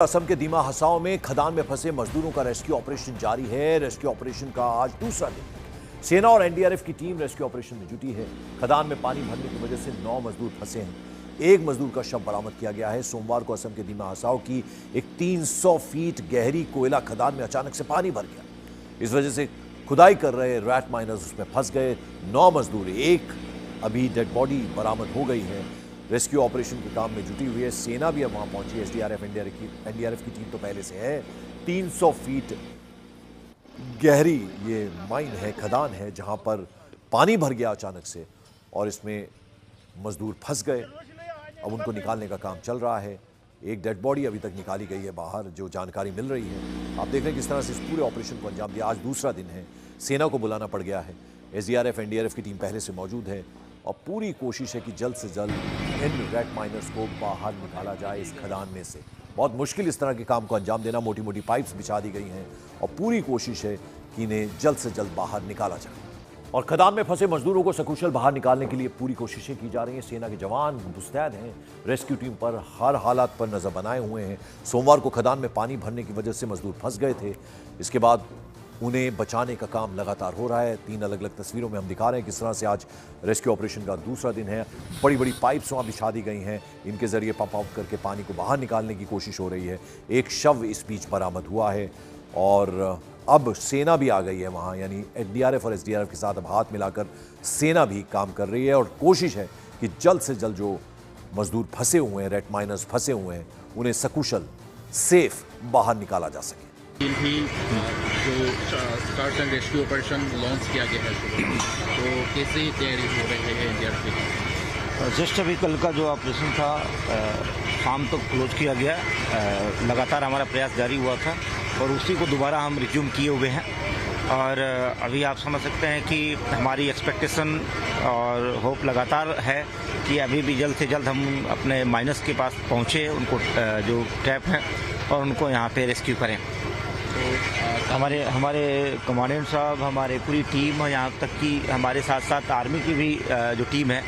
असम के दीमा हसाओं में खदान में फंसे मजदूरों का रेस्क्यू ऑपरेशन जारी है। रेस्क्यू ऑपरेशन का आज दूसरा दिन। सेना और एनडीआरएफ की टीम रेस्क्यू ऑपरेशन में जुटी है। खदान में पानी भरने की वजह से 9 मजदूर फंसे हैं। एक मजदूर का शव बरामद किया गया है। सोमवार को असम के दीमा हसाओं की एक 300 फीट गहरी कोयला खदान में अचानक से पानी भर गया। इस वजह से खुदाई कर रहे रैट माइनर्स उसमें फंस गए। 9 मजदूर, एक अभी डेड बॉडी बरामद हो गई है। रेस्क्यू ऑपरेशन के काम में जुटी हुई है। सेना भी अब वहां पहुंची है। एनडीआरएफ की टीम तो पहले से है। 300 फीट गहरी ये माइन है, खदान है, जहां पर पानी भर गया अचानक से और इसमें मजदूर फंस गए। अब उनको निकालने का काम चल रहा है। एक डेड बॉडी अभी तक निकाली गई है बाहर, जो जानकारी मिल रही है। आप देख रहे हैं किस तरह से इस पूरे ऑपरेशन को अंजाम दिया। आज दूसरा दिन है। सेना को बुलाना पड़ गया है। एसडीआरएफ, एनडीआरएफ की टीम पहले से मौजूद है और पूरी कोशिश है कि जल्द से जल्द इन रैट माइनर्स को बाहर निकाला जाए इस खदान में से। बहुत मुश्किल इस तरह के काम को अंजाम देना। मोटी मोटी पाइप्स बिछा दी गई हैं और पूरी कोशिश है कि इन्हें जल्द से जल्द बाहर निकाला जाए। और खदान में फंसे मजदूरों को सकुशल बाहर निकालने के लिए पूरी कोशिशें की जा रही हैं। सेना के जवान मुस्तैद हैं। रेस्क्यू टीम पर हर हालात पर नजर बनाए हुए हैं। सोमवार को खदान में पानी भरने की वजह से मजदूर फंस गए थे। इसके बाद उन्हें बचाने का काम लगातार हो रहा है। 3 अलग अलग तस्वीरों में हम दिखा रहे हैं किस तरह से आज रेस्क्यू ऑपरेशन का दूसरा दिन है। बड़ी बड़ी पाइप्स वहाँ बिछा दी गई हैं। इनके जरिए पंप आउट करके पानी को बाहर निकालने की कोशिश हो रही है। एक शव इस बीच बरामद हुआ है और अब सेना भी आ गई है वहाँ, यानी एनडीआरएफ और एसडीआरएफ के साथ अब हाथ मिलाकर सेना भी काम कर रही है और कोशिश है कि जल्द से जल्द जो मजदूर फंसे हुए हैं, रेट माइनर्स फंसे हुए हैं, उन्हें सकुशल सेफ बाहर निकाला जा सके। भी जो search and rescue operation launch किया गया है, तो कैसे तैयारी हो रही है एनडीआरएफ के लिए? जस्ट अभी कल का जो ऑपरेशन था शाम तक क्लोज किया गया। लगातार हमारा प्रयास जारी हुआ था और उसी को दोबारा हम रिज्यूम किए हुए हैं। और अभी आप समझ सकते हैं कि हमारी एक्सपेक्टेशन और होप लगातार है कि अभी भी जल्द से जल्द हम अपने माइनस के पास पहुँचे, उनको जो ट्रैप हैं, और उनको यहाँ पे रेस्क्यू करें। हमारे कमांडेंट साहब, हमारे पूरी टीम, यहाँ तक कि हमारे साथ साथ आर्मी की भी जो टीम है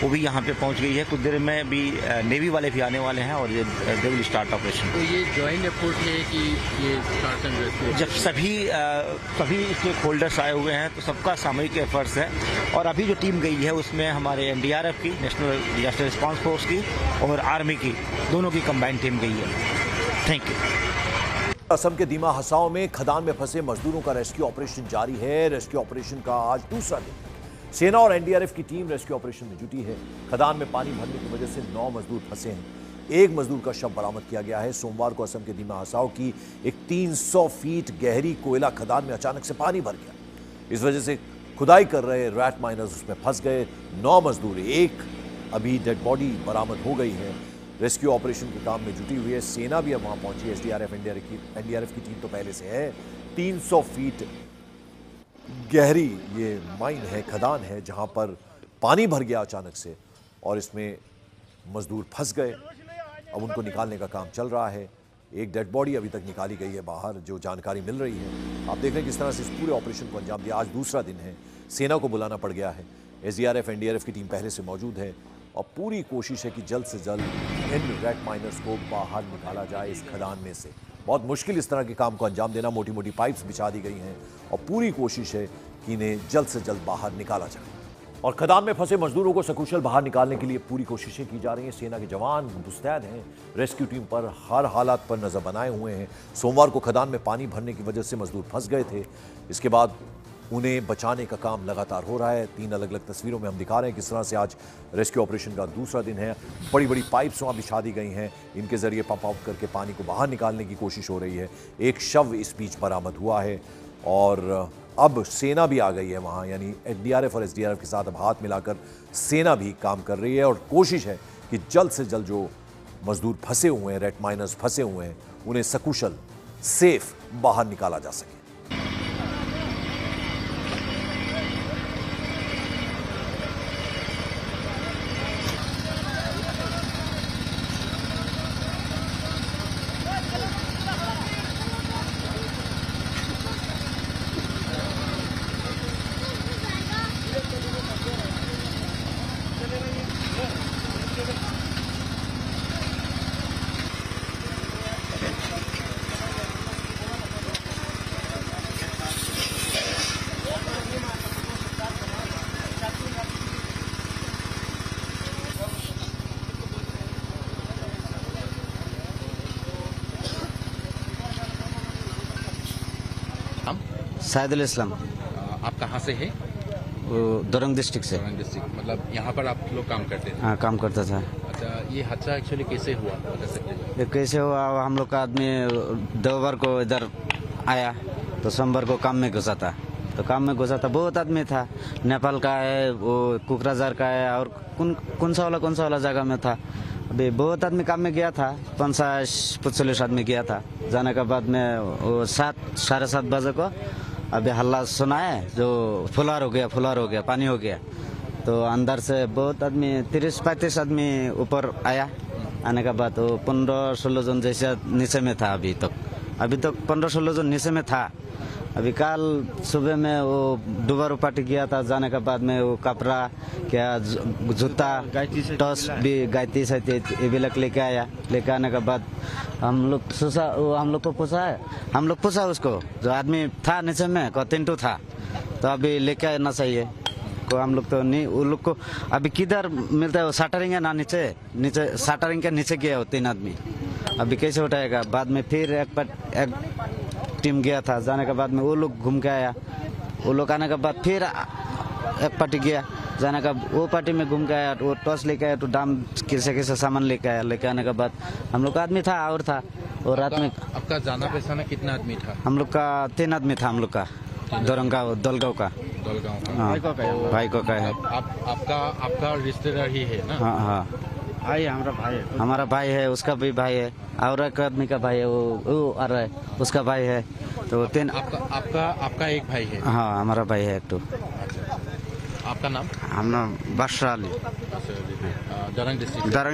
वो भी यहाँ पे पहुँच गई है। कुछ देर में भी नेवी वाले भी आने वाले हैं और ये दे विल स्टार्ट ऑपरेशन। तो ये जॉइंट एफर्ट है कि ये सर्च एंड रेस्क्यू? जब सभी स्टेक होल्डर्स आए हुए हैं तो सबका सामूहिक एफर्ट्स है। और अभी जो टीम गई है उसमें हमारे एनडीआरएफ की, नेशनल डिजास्टर रिस्पांस फोर्स की, और आर्मी की, दोनों की कंबाइंड टीम गई है। Thank you. असम के दीमा हसाओं में खदान में फंसे मजदूरों का रेस्क्यू ऑपरेशन जारी है। रेस्क्यू ऑपरेशन का आज दूसरा दिन। सेना और एनडीआरएफ की टीम रेस्क्यू ऑपरेशन में जुटी है। खदान में पानी भरने की वजह से 9 मजदूर फंसे हैं। एक मजदूर का शव बरामद किया गया है। सोमवार को असम के दीमा हसाओं की एक 300 फीट गहरी कोयला खदान में अचानक से पानी भर गया। इस वजह से खुदाई कर रहे रैट माइनर्स उसमें फंस गए। 9 मजदूर, एक अभी डेड बॉडी बरामद हो गई है। रेस्क्यू ऑपरेशन के काम में जुटी हुई है। सेना भी अब वहां पहुंची है। एसडीआरएफ, एनडीआरएफ की टीम तो पहले से है। 300 फीट गहरी ये माइन है, खदान है, जहां पर पानी भर गया अचानक से और इसमें मजदूर फंस गए। अब उनको निकालने का काम चल रहा है। एक डेड बॉडी अभी तक निकाली गई है बाहर, जो जानकारी मिल रही है। आप देख रहे हैं किस तरह से इस पूरे ऑपरेशन को अंजाम दिया। आज दूसरा दिन है। सेना को बुलाना पड़ गया है। एसडीआरएफ, एनडीआरएफ की टीम पहले से मौजूद है और पूरी कोशिश है कि जल्द से जल्द इन रैट माइनर्स को बाहर निकाला जाए इस खदान में से। बहुत मुश्किल इस तरह के काम को अंजाम देना। मोटी मोटी पाइप्स बिछा दी गई हैं और पूरी कोशिश है कि इन्हें जल्द से जल्द बाहर निकाला जाए। और खदान में फंसे मजदूरों को सकुशल बाहर निकालने के लिए पूरी कोशिशें की जा रही हैं। सेना के जवान मुस्तैद हैं। रेस्क्यू टीम पर हर हालात पर नजर बनाए हुए हैं। सोमवार को खदान में पानी भरने की वजह से मजदूर फंस गए थे। इसके बाद उन्हें बचाने का काम लगातार हो रहा है। 3 अलग अलग तस्वीरों में हम दिखा रहे हैं किस तरह से आज रेस्क्यू ऑपरेशन का दूसरा दिन है। बड़ी बड़ी पाइप्स वहाँ बिछा दी गई हैं। इनके जरिए पंप आउट करके पानी को बाहर निकालने की कोशिश हो रही है। एक शव इस बीच बरामद हुआ है और अब सेना भी आ गई है वहाँ, यानी एनडीआरएफ और एसडीआरएफ के साथ अब हाथ मिलाकर सेना भी काम कर रही है और कोशिश है कि जल्द से जल्द जो मजदूर फंसे हुए हैं, रेट माइनर्स फंसे हुए हैं, उन्हें सकुशल सेफ बाहर निकाला जा सके। साइदुल इस्लाम, आप कहाँ से हैं? वो दरंग डिस्ट्रिक्ट से। दरंग डिस्ट्रिक्ट, मतलब यहाँ पर आप लोग काम करते थे? हाँ, काम करता था। अच्छा, ये हादसा एक्चुअली कैसे हुआ, बता सकते हैं? ये कैसे हुआ, हम लोग का आदमी देववार को इधर आया तो सोमवार को काम में घुसा था। तो काम में घुसा था, बहुत आदमी था, नेपाल का है, वो कुकराझार का है, और कौन सा वाला जगह में था। अभी बहुत आदमी काम में गया था, 50-40 आदमी गया था। जाने के बाद में वो 7-7:30 बजे को अभी हल्ला सुना है, जो फुलार हो गया, पानी हो गया। तो अंदर से बहुत आदमी 30-35 आदमी ऊपर आया। आने के बाद वो 15-16 जन जैसे नीचे में था। अभी तक 15-16 जन नीचे में था। अभी कल सुबह में वो दोबारा पार्टी किया था। जाने के बाद में वो कपड़ा क्या जूता टॉस भी गायती से लेके आया। लेके आने के बाद हम लोग को पूछा उसको, जो आदमी था नीचे में को 3 था, तो अभी लेके आना चाहिए को। हम लोग तो नहीं, वो लोग को अभी किधर मिलता है, वो शटरिंग है ना, नीचे शटरिंग के नीचे गया वो 3 आदमी। अभी कैसे उठाएगा। बाद में फिर एक टीम गया था। जाने के बाद में वो लोग घूम के आया। वो लोग आने के बाद फिर एक पार्टी गया। जाने का वो पार्टी में घूम के आया, वो टॉस लेके आया, तो दाम कैसे सामान लेके आया। लेके आने के बाद हम लोग का आदमी था और था। और रात में आपका जाना पहचाना कितना आदमी था? हम लोग का 3 आदमी था। हम लोग का दलगांव का। भाई को का है। आपका रिश्तेदार ही है ना? हाँ, हमारा भाई है, उसका भी भाई है, और एक आदमी का भाई है, वो आ रहा है, उसका भाई है। तो 3 आपका एक भाई है? हाँ, हमारा भाई है एक तो। आपका नाम? हमारा बादशाह अली, दरंग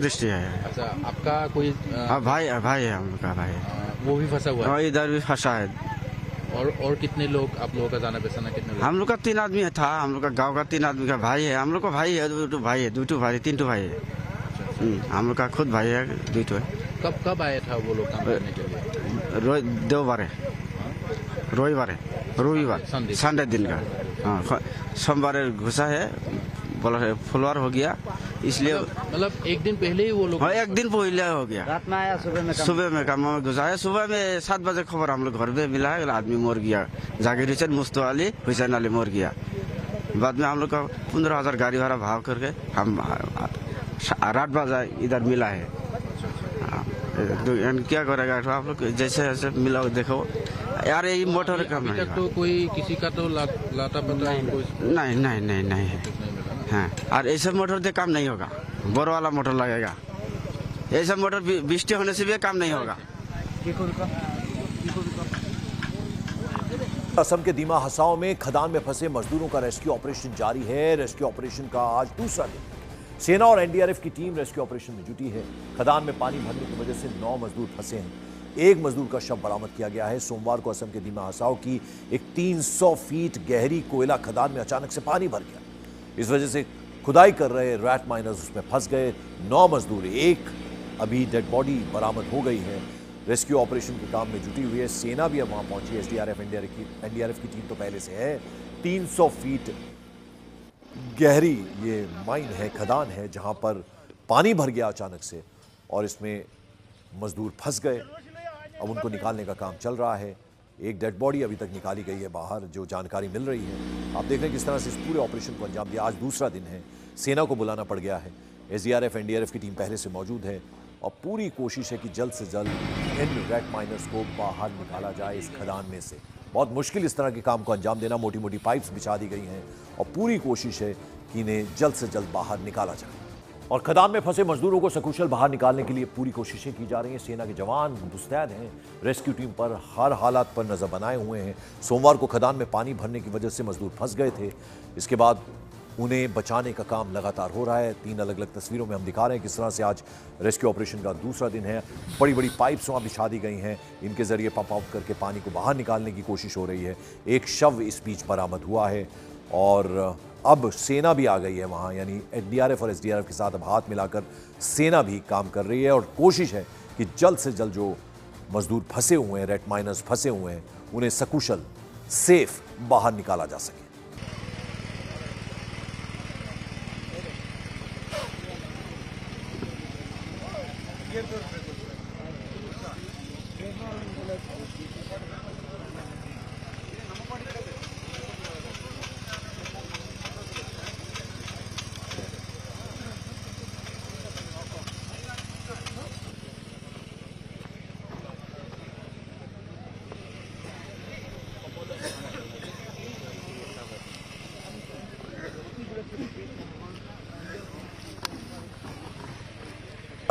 डिस्ट्रिक्ट है। अच्छा, आपका कोई भाई है, हम लोग का भाई है। वो भी फंसा हुआ है? इधर भी फंसा है। और कितने लोग आप लोगों का जाना पहचाना कितने लोग? हम लोग का 3 आदमी था। हम लोग का गांव का 3 आदमी का भाई है। हम लोग का भाई है, 2 भाई है, 3 भाई है। हम लोग का खुद भाई है, 2 है। कब आया था वो लोग काम करने के लिए? रविवार संडे दिन का। हाँ, सोमवार घुसा है, बोला है फुलवार हो गया, इसलिए मतलब एक दिन पहले ही वो लोग? हाँ, एक दिन पहले हो गया। रात में आया, सुबह में काम में घुसा है। सुबह में 7 बजे खबर हम लोग घर में मिला है, आदमी मर गया। जाकिर हुसैन, मुस्तफा अली, हुसैन अली मर गया। बाद में हम लोग का 15,000 गाड़ी भाड़ा भाव करके हम 8 बजे इधर मिला है। क्या करेगा आप लोग, जैसे मिला देखो यार, ये मोटर काम नहीं। तो कोई किसी का तो लाता पता नहीं है। हाँ, और ऐसे मोटर से काम नहीं होगा, बोर वाला मोटर लगेगा। ऐसे मोटर बिस्टी होने से भी काम नहीं होगा। असम के दीमा हसाओं में खदान में फंसे मजदूरों का रेस्क्यू ऑपरेशन जारी है। रेस्क्यू ऑपरेशन का आज दूसरा दिन। सेना और एनडीआरएफ की टीम रेस्क्यू ऑपरेशन में जुटी है। खदान में पानी भरने की वजह से 9 मजदूर फंसे हैं। 1 मजदूर का शव बरामद किया गया है। सोमवार को असम के दीमा हसाओ की एक 300 फीट गहरी कोयला खदान में अचानक से पानी भर गया। इस वजह से खुदाई कर रहे रैट माइनर्स उसमें फंस गए। 9 मजदूर, एक अभी डेड बॉडी बरामद हो गई है। रेस्क्यू ऑपरेशन के काम में जुटी हुई है। सेना भी अब वहां पहुंची है। एनडीआरएफ की टीम तो पहले से है। 300 फीट गहरी ये माइन है, खदान है, जहां पर पानी भर गया अचानक से और इसमें मजदूर फंस गए। अब उनको निकालने का काम चल रहा है। एक डेड बॉडी अभी तक निकाली गई है बाहर, जो जानकारी मिल रही है। आप देख रहे हैं किस तरह से इस पूरे ऑपरेशन को अंजाम दिया। आज दूसरा दिन है, सेना को बुलाना पड़ गया है। एसडीआरएफ एनडीआरएफ की टीम पहले से मौजूद है और पूरी कोशिश है कि जल्द से जल्द इन रैट माइनर्स को बाहर निकाला जाए इस खदान में से। बहुत मुश्किल इस तरह के काम को अंजाम देना। मोटी मोटी पाइप्स बिछा दी गई हैं और पूरी कोशिश है कि इन्हें जल्द से जल्द बाहर निकाला जाए। और खदान में फंसे मजदूरों को सकुशल बाहर निकालने के लिए पूरी कोशिशें की जा रही हैं। सेना के जवान मुस्तैद हैं, रेस्क्यू टीम पर हर हालात पर नजर बनाए हुए हैं। सोमवार को खदान में पानी भरने की वजह से मजदूर फंस गए थे। इसके बाद उन्हें बचाने का काम लगातार हो रहा है। 3 अलग अलग तस्वीरों में हम दिखा रहे हैं किस तरह से आज रेस्क्यू ऑपरेशन का दूसरा दिन है। बड़ी बड़ी पाइप्स वहाँ बिछा दी गई हैं, इनके जरिए पंप आउट करके पानी को बाहर निकालने की कोशिश हो रही है। एक शव इस बीच बरामद हुआ है और अब सेना भी आ गई है वहाँ, यानी एनडीआरएफ और एसडीआरएफ के साथ अब हाथ मिलाकर सेना भी काम कर रही है और कोशिश है कि जल्द से जल्द जो मजदूर फंसे हुए हैं, रेट माइनर्स फंसे हुए हैं, उन्हें सकुशल सेफ बाहर निकाला जा सके।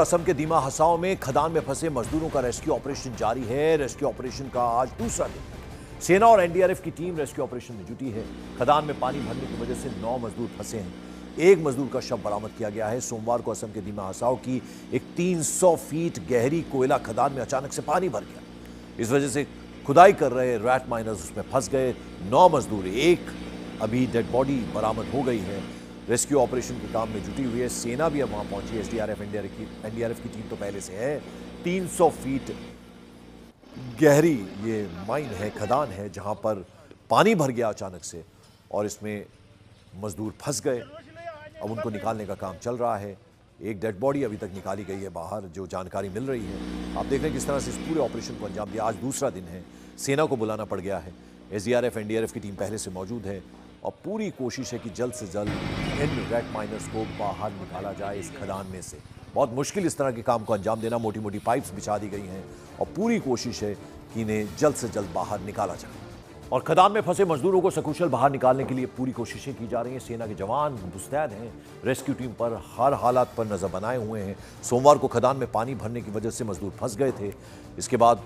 असम के दीमा हसाओं में खदान में फंसे मजदूरों का रेस्क्यू ऑपरेशन जारी है। रेस्क्यू ऑपरेशन का आज दूसरा दिन। सेना और एनडीआरएफ की टीम रेस्क्यू ऑपरेशन में जुटी है। खदान में पानी भरने की वजह से 9 मजदूर फंसे हैं। एक मजदूर का शव बरामद किया गया है। सोमवार को असम के दीमा हसाओ की एक 300 फीट गहरी कोयला खदान में अचानक से पानी भर गया। इस वजह से खुदाई कर रहे रैट माइनर्स उसमें फंस गए। 9 मजदूर, एक अभी डेड बॉडी बरामद हो गई है। रेस्क्यू ऑपरेशन के काम में जुटी हुई है। सेना भी अब वहां पहुंची है। एनडीआरएफ की टीम तो पहले से है। 300 फीट गहरी ये माइन है, खदान है, जहां पर पानी भर गया अचानक से और इसमें मजदूर फंस गए। अब उनको निकालने का काम चल रहा है। एक डेड बॉडी अभी तक निकाली गई है बाहर, जो जानकारी मिल रही है। आप देख रहे हैं किस तरह से इस पूरे ऑपरेशन को अंजाम दिया। आज दूसरा दिन है। सेना को बुलाना पड़ गया है। एसडीआरएफ एनडीआरएफ की टीम पहले से मौजूद है और पूरी कोशिश है कि जल्द से जल्द इन रैट माइनर्स को बाहर निकाला जाए इस खदान में से। बहुत मुश्किल इस तरह के काम को अंजाम देना। मोटी मोटी पाइप्स बिछा दी गई हैं और पूरी कोशिश है कि इन्हें जल्द से जल्द बाहर निकाला जाए। और खदान में फंसे मजदूरों को सकुशल बाहर निकालने के लिए पूरी कोशिशें की जा रही हैं। सेना के जवान मुस्तैद हैं। रेस्क्यू टीम पर हर हालात पर नजर बनाए हुए हैं। सोमवार को खदान में पानी भरने की वजह से मजदूर फंस गए थे। इसके बाद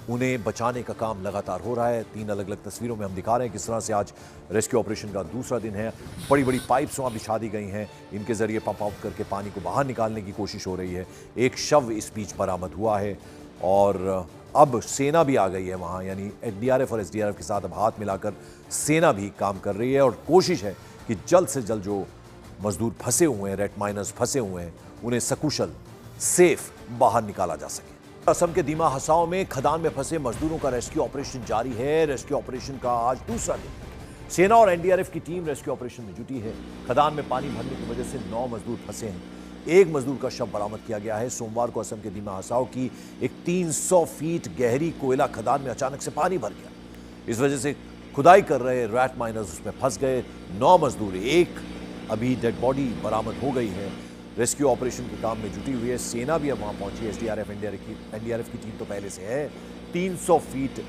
उन्हें बचाने का काम लगातार हो रहा है। 3 अलग अलग तस्वीरों में हम दिखा रहे हैं किस तरह से आज रेस्क्यू ऑपरेशन का दूसरा दिन है। बड़ी बड़ी पाइप्स वहाँ बिछा दी गई हैं। इनके जरिए पंप आउट करके पानी को बाहर निकालने की कोशिश हो रही है। एक शव इस बीच बरामद हुआ है और अब सेना भी आ गई है वहाँ, यानी एनडीआरएफ और एसडीआरएफ के साथ अब हाथ मिलाकर सेना भी काम कर रही है और कोशिश है कि जल्द से जल्द जो मजदूर फंसे हुए हैं, रेट माइनर्स फंसे हुए हैं, उन्हें सकुशल सेफ बाहर निकाला जा सके। असम के दीमा हसाओं में खदान में फंसे मजदूरों का रेस्क्यू ऑपरेशन जारी है। रेस्क्यू ऑपरेशन का आज दूसरा दिन। सेना और एनडीआरएफ की टीम रेस्क्यू ऑपरेशन में जुटी है। खदान में पानी भरने की वजह से 9 मजदूर फंसे हैं। एक मजदूर का शव बरामद किया गया है। सोमवार को असम के दीमा हसाओ की एक 300 फीट गहरी कोयला खदान में अचानक से पानी भर गया। इस वजह से खुदाई कर रहे रैट माइनर्स उसमें फंस गए। 9 मजदूर, एक अभी डेड बॉडी बरामद हो गई है। रेस्क्यू ऑपरेशन के काम में जुटी हुई है। सेना भी अब वहां पहुंची है। एसडीआरएफ एनडीआरएफ की टीम तो पहले से है। 300 फीट